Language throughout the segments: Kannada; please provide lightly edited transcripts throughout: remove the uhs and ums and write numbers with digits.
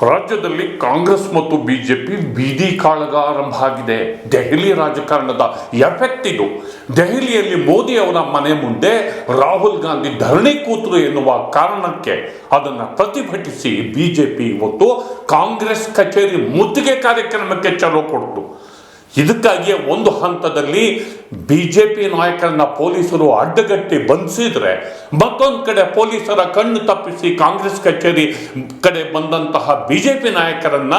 ರಾಜ್ಯದಲ್ಲಿ ಕಾಂಗ್ರೆಸ್ ಮತ್ತು ಬಿಜೆಪಿ ಬೀದಿ ಕಾಳಗ ಆರಂಭ ಆಗಿದೆ. ದೆಹಲಿ ರಾಜಕಾರಣದ ಎಫೆಕ್ಟ್ ಇದು. ದೆಹಲಿಯಲ್ಲಿ ಮೋದಿ ಅವರ ಮನೆ ಮುಂದೆ ರಾಹುಲ್ ಗಾಂಧಿ ಧರಣಿ ಕೂತರು ಎನ್ನುವ ಕಾರಣಕ್ಕೆ ಅದನ್ನು ಪ್ರತಿಭಟಿಸಿ ಬಿಜೆಪಿ ಇವತ್ತು ಕಾಂಗ್ರೆಸ್ ಕಚೇರಿ ಮುತ್ತಿಗೆ ಕಾರ್ಯಕ್ರಮಕ್ಕೆ ಚಾಲೂ ಕೊಡ್ತು. ಇದಕ್ಕಾಗಿಯೇ ಒಂದು ಹಂತದಲ್ಲಿ ಬಿಜೆಪಿ ನಾಯಕರನ್ನ ಪೊಲೀಸರು ಅಡ್ಡಗಟ್ಟಿ ಬಂಧಿಸಿದ್ರೆ, ಮತ್ತೊಂದು ಕಡೆ ಪೊಲೀಸರ ಕಣ್ಣು ತಪ್ಪಿಸಿ ಕಾಂಗ್ರೆಸ್ ಕಚೇರಿ ಕಡೆ ಬಂದಂತಹ ಬಿಜೆಪಿ ನಾಯಕರನ್ನ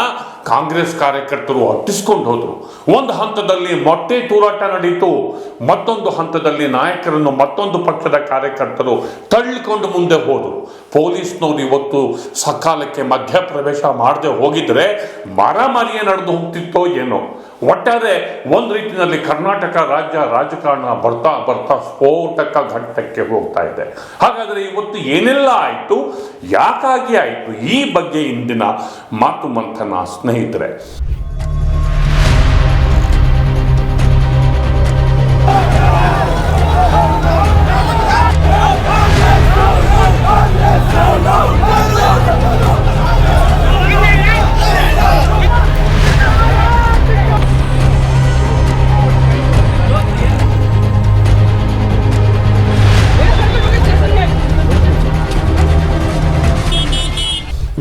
ಕಾಂಗ್ರೆಸ್ ಕಾರ್ಯಕರ್ತರು ಅಟ್ಟಿಸ್ಕೊಂಡು ಹೋದ್ರು. ಒಂದು ಹಂತದಲ್ಲಿ ಮೊಟ್ಟೆ ತೂರಾಟ ನಡೀತು. ಮತ್ತೊಂದು ಹಂತದಲ್ಲಿ ನಾಯಕರನ್ನು ಮತ್ತೊಂದು ಪಕ್ಷದ ಕಾರ್ಯಕರ್ತರು ತಳ್ಳಿಕೊಂಡು ಮುಂದೆ ಹೋದರು. ಪೊಲೀಸ್ನವರು ಇವತ್ತು ಸಕಾಲಕ್ಕೆ ಮಧ್ಯಪ್ರವೇಶ ಮಾಡದೆ ಹೋಗಿದ್ರೆ ಮಾರಾಮಾರಿಯೇ ನಡೆದು ಹೋಗ್ತಿತ್ತೋ ಏನೋ. ಒಟ್ಟಾರೆ ಒಂದು ರೀತಿಯಲ್ಲಿ ಕರ್ನಾಟಕ ರಾಜ್ಯ ರಾಜಕಾರಣ ಬರ್ತಾ ಬರ್ತಾ ಸ್ಫೋಟಕ ಘಟ್ಟಕ್ಕೆ ಹೋಗ್ತಾ ಇದೆ. ಹಾಗಾದರೆ ಇವತ್ತು ಏನೆಲ್ಲ ಆಯಿತು, ಯಾಕಾಗಿ ಆಯಿತು, ಈ ಬಗ್ಗೆ ಇಂದಿನ ಮಾತು ಮಂಥನ ಸ್ನೇಹಿತರೆ.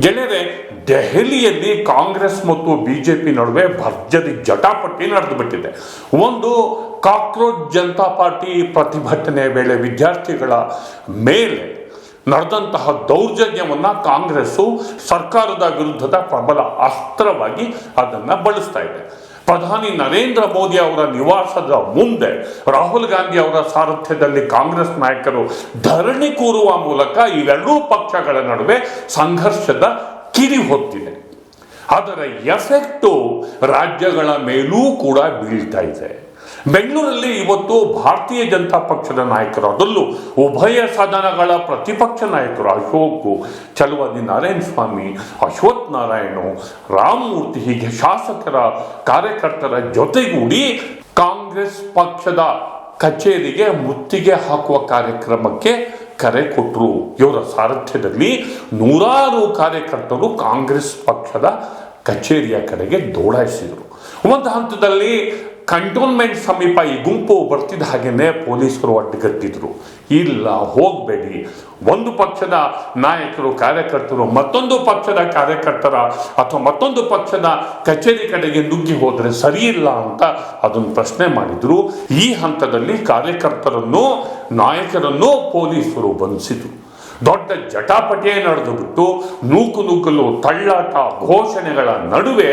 ಗೆಳೆಯರೆ, ದೆಹಲಿಯಲ್ಲಿ ಕಾಂಗ್ರೆಸ್ ಮತ್ತು ಬಿಜೆಪಿ ನಡುವೆ ಭರ್ಜರಿ ಜಟಾಪಟಿ ನಡೆದು ಬಿಟ್ಟಿದೆ. ಒಂದು ಕಾಕ್ರೋಚ್ ಜನತಾ ಪಾರ್ಟಿ ಪ್ರತಿಭಟನೆ ವೇಳೆ ವಿದ್ಯಾರ್ಥಿಗಳ ಮೇಲೆ ನಡೆದಂತಹ ದೌರ್ಜನ್ಯವನ್ನ ಕಾಂಗ್ರೆಸ್ಸು ಸರ್ಕಾರದ ವಿರುದ್ಧದ ಪ್ರಬಲ ಅಸ್ತ್ರವಾಗಿ ಅದನ್ನು ಬಳಸ್ತಾ ಇದೆ. ಪ್ರಧಾನಿ ನರೇಂದ್ರ ಮೋದಿ ಅವರ ನಿವಾಸದ ಮುಂದೆ ರಾಹುಲ್ ಗಾಂಧಿ ಅವರ ಸಾರಥ್ಯದಲ್ಲಿ ಕಾಂಗ್ರೆಸ್ ನಾಯಕರು ಧರಣಿ ಕೂರುವ ಮೂಲಕ ಇವೆರಡೂ ಪಕ್ಷಗಳ ನಡುವೆ ಸಂಘರ್ಷದ ಕಿಡಿ ಹೊತ್ತಿದೆ. ಅದರ ಎಫೆಕ್ಟು ರಾಜ್ಯಗಳ ಮೇಲೂ ಕೂಡ ಬೀಳ್ತಾ ಇದೆ. ಬೆಂಗಳೂರಲ್ಲಿ ಇವತ್ತು ಭಾರತೀಯ ಜನತಾ ಪಕ್ಷದ ನಾಯಕರು, ಅದರಲ್ಲೂ ಉಭಯ ಸದನಗಳ ಪ್ರತಿಪಕ್ಷ ನಾಯಕರು ಅಶೋಕ್, ಚಲುವಾದಿ ನಾರಾಯಣ ಸ್ವಾಮಿ, ಅಶ್ವಥ್ ನಾರಾಯಣ, ರಾಮಮೂರ್ತಿ, ಹೀಗೆ ಶಾಸಕರ ಕಾರ್ಯಕರ್ತರ ಜೊತೆಗೂಡಿ ಕಾಂಗ್ರೆಸ್ ಪಕ್ಷದ ಕಚೇರಿಗೆ ಮುತ್ತಿಗೆ ಹಾಕುವ ಕಾರ್ಯಕ್ರಮಕ್ಕೆ ಕರೆ ಕೊಟ್ಟರು. ಇವರ ಸಾರಥ್ಯದಲ್ಲಿ ನೂರಾರು ಕಾರ್ಯಕರ್ತರು ಕಾಂಗ್ರೆಸ್ ಪಕ್ಷದ ಕಚೇರಿಯ ಕಡೆಗೆ ದೌಡಾಯಿಸಿದರು. ಒಂದು ಹಂತದಲ್ಲಿ ಕಂಟೋನ್ಮೆಂಟ್ ಸಮೀಪ ಈ ಗುಂಪು ಬರ್ತಿದ್ದ ಹಾಗೇನೆ ಪೊಲೀಸರು ಅಡ್ಡಗಟ್ಟಿದ್ರು. ಇಲ್ಲ, ಹೋಗಬೇಡಿ, ಒಂದು ಪಕ್ಷದ ನಾಯಕರು ಕಾರ್ಯಕರ್ತರು ಮತ್ತೊಂದು ಪಕ್ಷದ ಕಾರ್ಯಕರ್ತರ ಅಥವಾ ಮತ್ತೊಂದು ಪಕ್ಷದ ಕಚೇರಿ ಕಡೆಗೆ ನುಗ್ಗಿ ಹೋದರೆ ಸರಿಯಿಲ್ಲ ಅಂತ ಅದನ್ನು ಪ್ರಶ್ನೆ ಮಾಡಿದ್ರು. ಈ ಹಂತದಲ್ಲಿ ಕಾರ್ಯಕರ್ತರನ್ನು ನಾಯಕರನ್ನು ಪೊಲೀಸರು ಬಂಧಿಸಿದ್ರು. ದೊಡ್ಡ ಜಟಾಪಟಿಯೇ ನಡೆದು ಬಿಟ್ಟು ನೂಕುನುಗ್ಗಲು, ತಳ್ಳಾಟ, ಘೋಷಣೆಗಳ ನಡುವೆ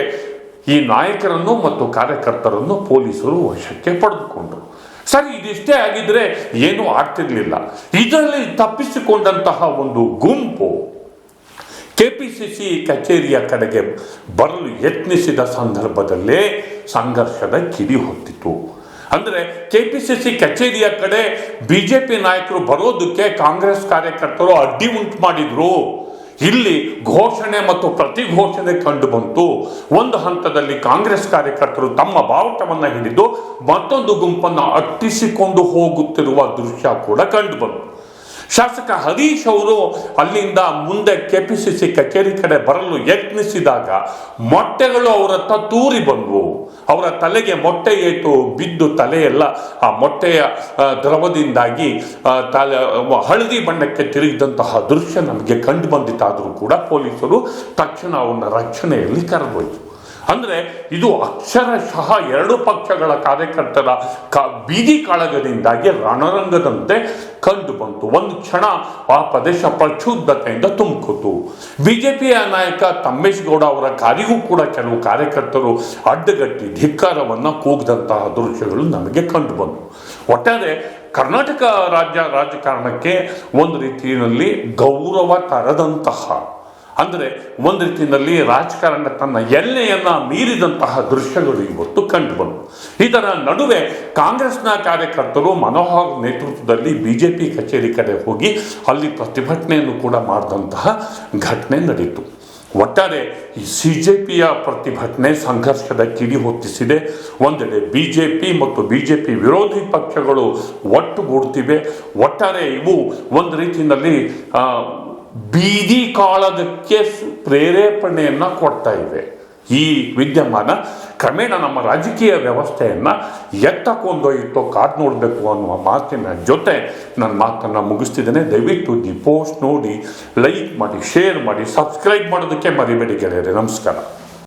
ಈ ನಾಯಕರನ್ನು ಮತ್ತು ಕಾರ್ಯಕರ್ತರನ್ನು ಪೊಲೀಸರು ವಶಕ್ಕೆ ಪಡೆದುಕೊಂಡರು. ಸರಿ, ಇದಿಷ್ಟೇ ಆಗಿದ್ರೆ ಏನೂ ಆಗ್ತಿರ್ಲಿಲ್ಲ. ಇದರಲ್ಲಿ ತಪ್ಪಿಸಿಕೊಂಡಂತಹ ಒಂದು ಗುಂಪು ಕೆಪಿಸಿಸಿ ಕಚೇರಿಯ ಕಡೆಗೆ ಬರಲು ಯತ್ನಿಸಿದ ಸಂದರ್ಭದಲ್ಲೇ ಸಂಘರ್ಷದ ಕಿಡಿ ಹೊತ್ತಿತು. ಅಂದರೆ ಕೆಪಿಸಿಸಿ ಕಚೇರಿಯ ಕಡೆ ಬಿಜೆಪಿ ನಾಯಕರು ಬರೋದಕ್ಕೆ ಕಾಂಗ್ರೆಸ್ ಕಾರ್ಯಕರ್ತರು ಅಡ್ಡಿ ಉಂಟು ಮಾಡಿದ್ರು. ಇಲ್ಲಿ ಘೋಷಣೆ ಮತ್ತು ಪ್ರತಿ ಘೋಷಣೆ ಕಂಡು ಬಂತು. ಒಂದು ಹಂತದಲ್ಲಿ ಕಾಂಗ್ರೆಸ್ ಕಾರ್ಯಕರ್ತರು ತಮ್ಮ ಬಾವುಟವನ್ನು ಹಿಡಿದು ಮತ್ತೊಂದು ಗುಂಪನ್ನು ಅಟ್ಟಿಸಿಕೊಂಡು ಹೋಗುತ್ತಿರುವ ದೃಶ್ಯ ಕೂಡ ಕಂಡು ಬಂತು. ಶಾಸಕ ಹರೀಶ್ ಅವರು ಅಲ್ಲಿಂದ ಮುಂದೆ ಕೆಪಿಸಿಸಿ ಕಚೇರಿ ಕಡೆ ಬರಲು ಯತ್ನಿಸಿದಾಗ ಮೊಟ್ಟೆಗಳು ಅವರ ಹತ್ರ ತೂರಿ ಬಂದವು. ಅವರ ತಲೆಗೆ ಮೊಟ್ಟೆ ಏಟು ಬಿದ್ದು ತಲೆಯೆಲ್ಲ ಆ ಮೊಟ್ಟೆಯ ದ್ರವದಿಂದಾಗಿ ಹಳದಿ ಬಣ್ಣಕ್ಕೆ ತಿರುಗಿದಂತಹ ದೃಶ್ಯ ನಮಗೆ ಕಂಡು ಬಂದಿತ್ತಾದರೂ ಕೂಡ ಪೊಲೀಸರು ತಕ್ಷಣ ಅವನ ರಕ್ಷಣೆಯಲ್ಲಿ ಕರೆದೊಯ್ತು. ಅಂದರೆ ಇದು ಅಕ್ಷರಶಃ ಎರಡು ಪಕ್ಷಗಳ ಕಾರ್ಯಕರ್ತರ ಬೀದಿ ಕಾಳಗದಿಂದಾಗಿ ರಣರಂಗದಂತೆ ಕಂಡು ಬಂತು. ಒಂದು ಕ್ಷಣ ಆ ಪ್ರದೇಶ ಪ್ರಕ್ಷುಬ್ಧತೆಯಿಂದ ತುಂಬಿತು. ಬಿಜೆಪಿಯ ನಾಯಕ ತಮ್ಮೇಶ್ ಗೌಡ ಅವರ ಕಾರಿಗೂ ಕೂಡ ಕೆಲವು ಕಾರ್ಯಕರ್ತರು ಅಡ್ಡಗಟ್ಟಿ ಧಿಕ್ಕಾರವನ್ನು ಕೂಗಿದಂತಹ ದೃಶ್ಯಗಳು ನಮಗೆ ಕಂಡು ಬಂತು. ಒಟ್ಟಾರೆ ಕರ್ನಾಟಕ ರಾಜ್ಯ ರಾಜಕಾರಣಕ್ಕೆ ಒಂದು ರೀತಿಯಲ್ಲಿ ಗೌರವ ತರದಂತಹ, ಅಂದರೆ ಒಂದು ರೀತಿಯಲ್ಲಿ ರಾಜಕಾರಣ ತನ್ನ ಎಲ್ಲೆಯನ್ನ ಮೀರಿದಂತಹ ದೃಶ್ಯಗಳು ಇವತ್ತು ಕಂಡು ಬಂತು. ಇದರ ನಡುವೆ ಕಾಂಗ್ರೆಸ್ನ ಕಾರ್ಯಕರ್ತರು ಮನೋಹರ್ ನೇತೃತ್ವದಲ್ಲಿ ಬಿಜೆಪಿ ಕಚೇರಿ ಕಡೆ ಹೋಗಿ ಅಲ್ಲಿ ಪ್ರತಿಭಟನೆಯನ್ನು ಕೂಡ ಮಾಡಿದಂತಹ ಘಟನೆ ನಡೆಯಿತು. ಒಟ್ಟಾರೆ ಈ ಸಿಜೆಪಿಯ ಪ್ರತಿಭಟನೆ ಸಂಘರ್ಷದ ಕಿಡಿ ಹೊತ್ತಿಸಿದೆ. ಒಂದೆಡೆ ಬಿಜೆಪಿ ಮತ್ತು ಬಿಜೆಪಿ ವಿರೋಧಿ ಪಕ್ಷಗಳು ಒಟ್ಟುಗೂಡ್ತಿವೆ. ಒಟ್ಟಾರೆ ಇವು ಒಂದು ರೀತಿಯಲ್ಲಿ ಬೀದಿ ಕಾಳಗಕ್ಕೆ ಪ್ರೇರೇಪಣೆಯನ್ನು ಕೊಡ್ತಾ ಇವೆ. ಈ ವಿದ್ಯಮಾನ ಕ್ರಮೇಣ ನಮ್ಮ ರಾಜಕೀಯ ವ್ಯವಸ್ಥೆಯನ್ನು ಎತ್ತ ಕೊಂಡೊಯ್ಯಿತೋ ಕಾದು ನೋಡಬೇಕು ಅನ್ನುವ ಮಾತಿನ ಜೊತೆ ನನ್ನ ಮಾತನ್ನು ಮುಗಿಸ್ತಿದ್ದೇನೆ. ದಯವಿಟ್ಟು ಈ ಪೋಸ್ಟ್ ನೋಡಿ, ಲೈಕ್ ಮಾಡಿ, ಶೇರ್ ಮಾಡಿ, ಸಬ್ಸ್ಕ್ರೈಬ್ ಮಾಡೋದಕ್ಕೆ ಮರಿಬೇಡಿ ಗೆಳೆಯರೆ. ನಮಸ್ಕಾರ.